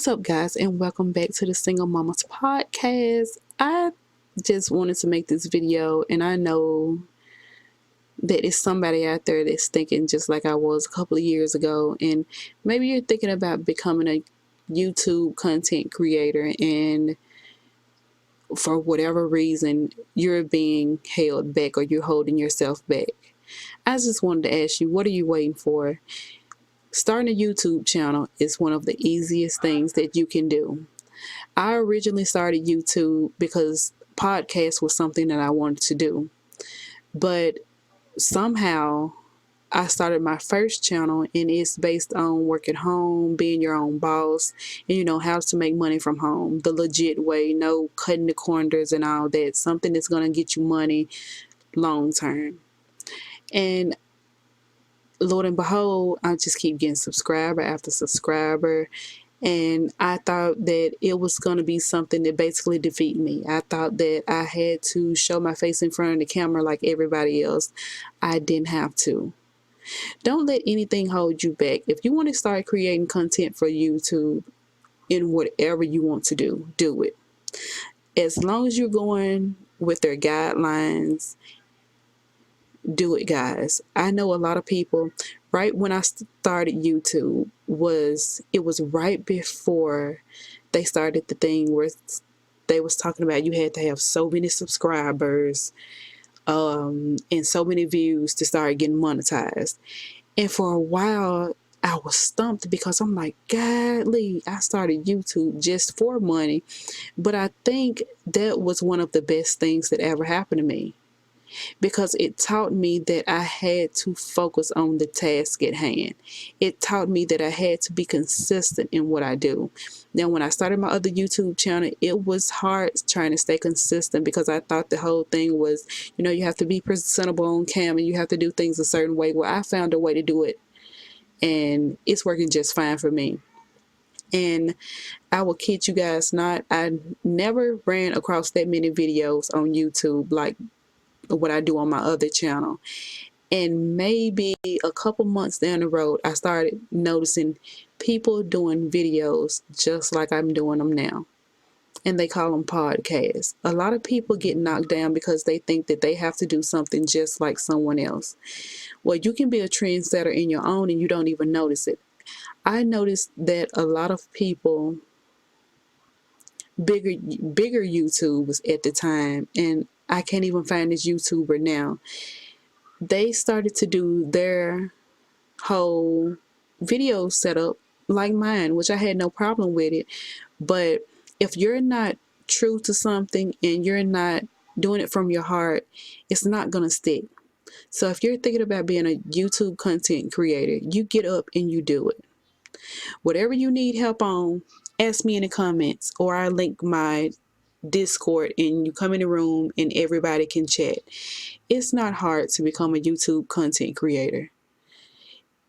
What's up, guys, and welcome back to the Single Mamas Podcast. I just wanted to make this video, and I know that it's somebody out there that's thinking just like I was a couple of years ago, and maybe you're thinking about becoming a YouTube content creator, and for whatever reason, you're being held back or you're holding yourself back. I just wanted to ask you, what are you waiting for? Starting a YouTube channel is one of the easiest things that you can do. I originally started YouTube because podcast was something that I wanted to do. But somehow I started my first channel, and it's based on work at home, being your own boss, and how to make money from home, the legit way, no cutting the corners and all that, something that's going to get you money long term. And Lord and behold, I just keep getting subscriber after subscriber. And I thought that it was going to be something that basically defeat me. I thought that I had to show my face in front of the camera like everybody else. I didn't have to. Don't let anything hold you back. If you want to start creating content for YouTube in whatever you want to do it. As long as you're going with their guidelines, do it, guys. I know a lot of people, right when I started YouTube, it was right before they started the thing where they was talking about you had to have so many subscribers and so many views to start getting monetized. And for a while I was stumped because I'm like, godly, I started YouTube just for money. But I think that was one of the best things that ever happened to me, because it taught me that I had to focus on the task at hand. It taught me that I had to be consistent in what I do. Now, when I started my other YouTube channel, it was hard trying to stay consistent because I thought the whole thing was, you have to be presentable on camera, you have to do things a certain way. Well, I found a way to do it, and it's working just fine for me. And I will kid you guys not, I never ran across that many videos on YouTube like what I do on my other channel. And maybe a couple months down the road, I started noticing people doing videos just like I'm doing them now. And they call them podcasts. A lot of people get knocked down because they think that they have to do something just like someone else. Well, you can be a trendsetter in your own and you don't even notice it. I noticed that a lot of people, bigger YouTubers at the time, and I can't even find this YouTuber now, they started to do their whole video setup like mine, which I had no problem with it. But if you're not true to something and you're not doing it from your heart, it's not going to stick. So if you're thinking about being a YouTube content creator, you get up and you do it. Whatever you need help on, ask me in the comments, or I link my Discord and you come in the room and everybody can chat. It's not hard to become a YouTube content creator.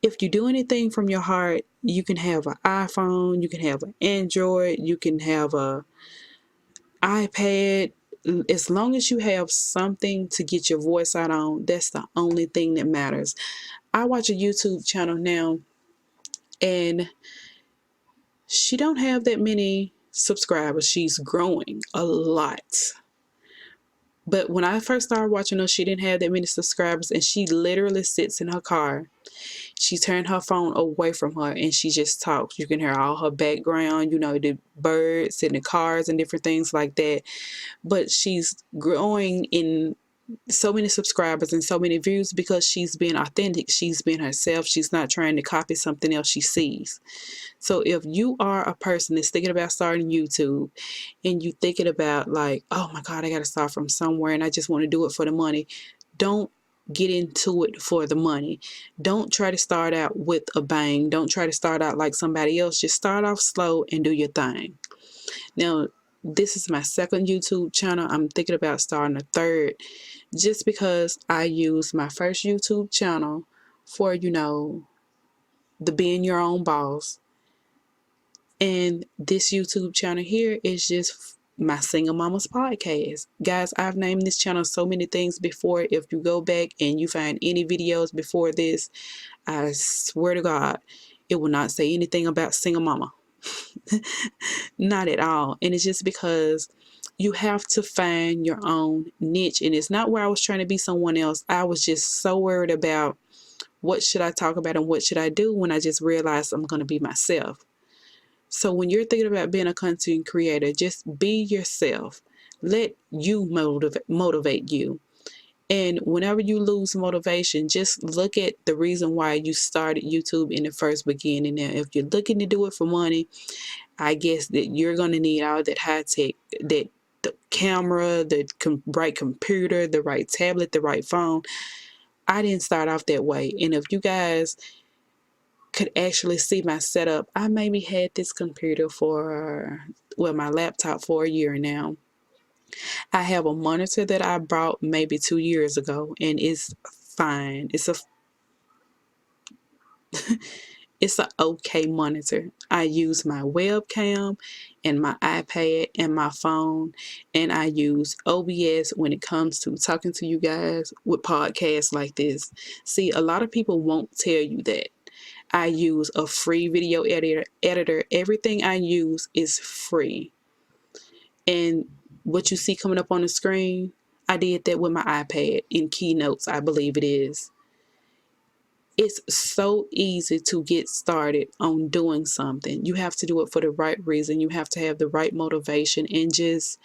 If you do anything from your heart, you can have an iPhone, you can have an Android, you can have a iPad. As long as you have something to get your voice out on, that's the only thing that matters. I watch a YouTube channel now, and she don't have that many subscribers. She's growing a lot. But when I first started watching her, she didn't have that many subscribers, and she literally sits in her car. She turned her phone away from her and she just talks. You can hear all her background, the birds and the cars and different things like that. But she's growing in so many subscribers and so many views because she's being authentic. She's being herself. She's not trying to copy something else she sees. So if you are a person that's thinking about starting YouTube and you thinking about like, oh my God, I got to start from somewhere and I just want to do it for the money, don't get into it for the money. Don't try to start out with a bang. Don't try to start out like somebody else. Just start off slow and do your thing. Now, this is my second YouTube channel. I'm thinking about starting a third, just because I used my first YouTube channel for, the being your own boss. And this YouTube channel here is just my Single Mamas Podcast. Guys, I've named this channel so many things before. If you go back and you find any videos before this, I swear to God, it will not say anything about Single Mama. Not at all. And it's just because you have to find your own niche. And it's not where I was trying to be someone else. I was just so worried about what should I talk about and what should I do, when I just realized I'm going to be myself. So when you're thinking about being a content creator, just be yourself. Let you motivate you. And whenever you lose motivation, just look at the reason why you started YouTube in the first beginning. Now, if you're looking to do it for money, I guess that you're going to need all that high tech, that the camera, the right computer, the right tablet, the right phone. I didn't start off that way. And if you guys could actually see my setup, I maybe had this computer my laptop for a year now. I have a monitor that I bought maybe 2 years ago, and it's fine. It's a okay monitor. I use my webcam and my iPad and my phone, and I use OBS when it comes to talking to you guys with podcasts like this. See, a lot of people won't tell you that. I use a free video editor. Everything I use is free. And what you see coming up on the screen, I did that with my iPad in Keynotes, I believe it is. It's so easy to get started on doing something. You have to do it for the right reason. You have to have the right motivation, and just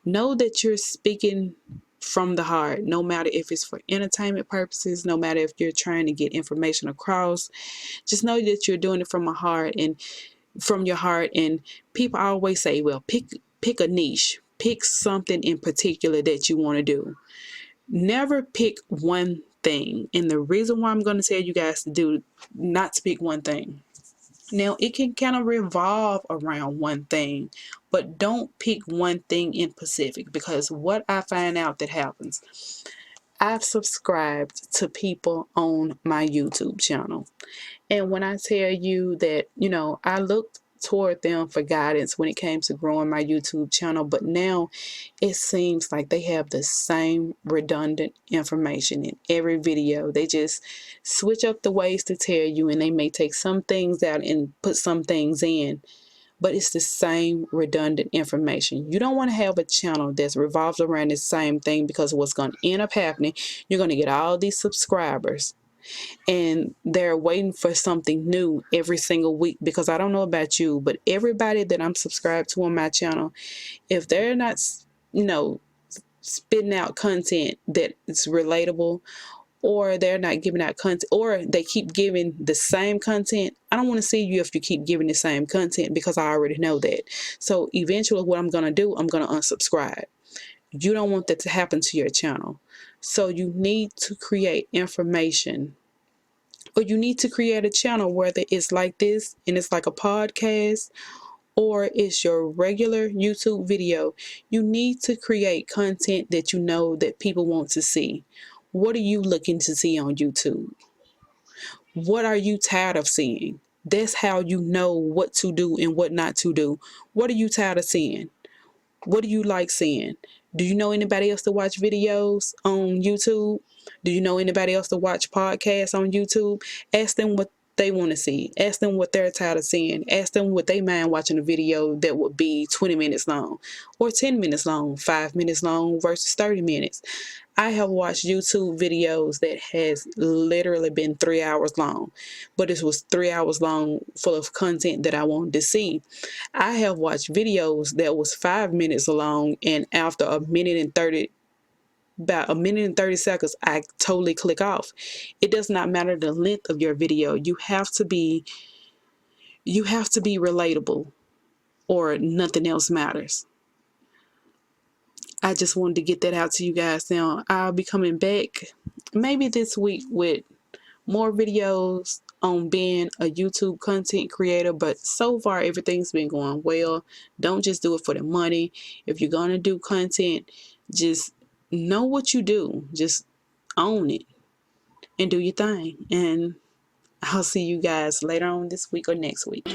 know that you're speaking from the heart, no matter if it's for entertainment purposes, no matter if you're trying to get information across. Just know that you're doing it from your heart. And people always say, well, pick a niche, pick something in particular that you want to do. Never pick one thing. And the reason why I'm going to tell you guys not to pick one thing. Now, it can kind of revolve around one thing, but don't pick one thing in specific, because what I find out that happens, I've subscribed to people on my YouTube channel. And when I tell you that, I looked toward them for guidance when it came to growing my YouTube channel, but now it seems like they have the same redundant information in every video. They just switch up the ways to tell you, and they may take some things out and put some things in, but it's the same redundant information. You don't want to have a channel that's revolves around the same thing, because what's going to end up happening, you're going to get all these subscribers, and they're waiting for something new every single week. Because I don't know about you, but everybody that I'm subscribed to on my channel, if they're not, spitting out content that is relatable, or they're not giving out content, or they keep giving the same content, I don't want to see you if you keep giving the same content, because I already know that. So eventually what I'm going to do, I'm going to unsubscribe. You don't want that to happen to your channel. So you need to create information, or you need to create a channel, whether it's like this and it's like a podcast, or it's your regular YouTube video. You need to create content that you know that people want to see. What are you looking to see on YouTube? What are you tired of seeing? That's how you know what to do and what not to do. What are you tired of seeing? What do you like seeing? Do you know anybody else to watch videos on YouTube? Do you know anybody else to watch podcasts on YouTube? Ask them what they want to see. Ask them what they're tired of seeing. Ask them what they mind watching a video that would be 20 minutes long, or 10 minutes long, 5 minutes long versus 30 minutes. I have watched YouTube videos that has literally been 3 hours long, but it was 3 hours long full of content that I wanted to see. I have watched videos that was 5 minutes long, and after about a minute and 30 seconds, I totally click off. It does not matter the length of your video. You have to be relatable, or nothing else matters. I just wanted to get that out to you guys. Now, I'll be coming back maybe this week with more videos on being a YouTube content creator, but so far everything's been going well. Don't just do it for the money. If you're going to do content, just know what you do. Just own it and do your thing. And I'll see you guys later on this week or next week.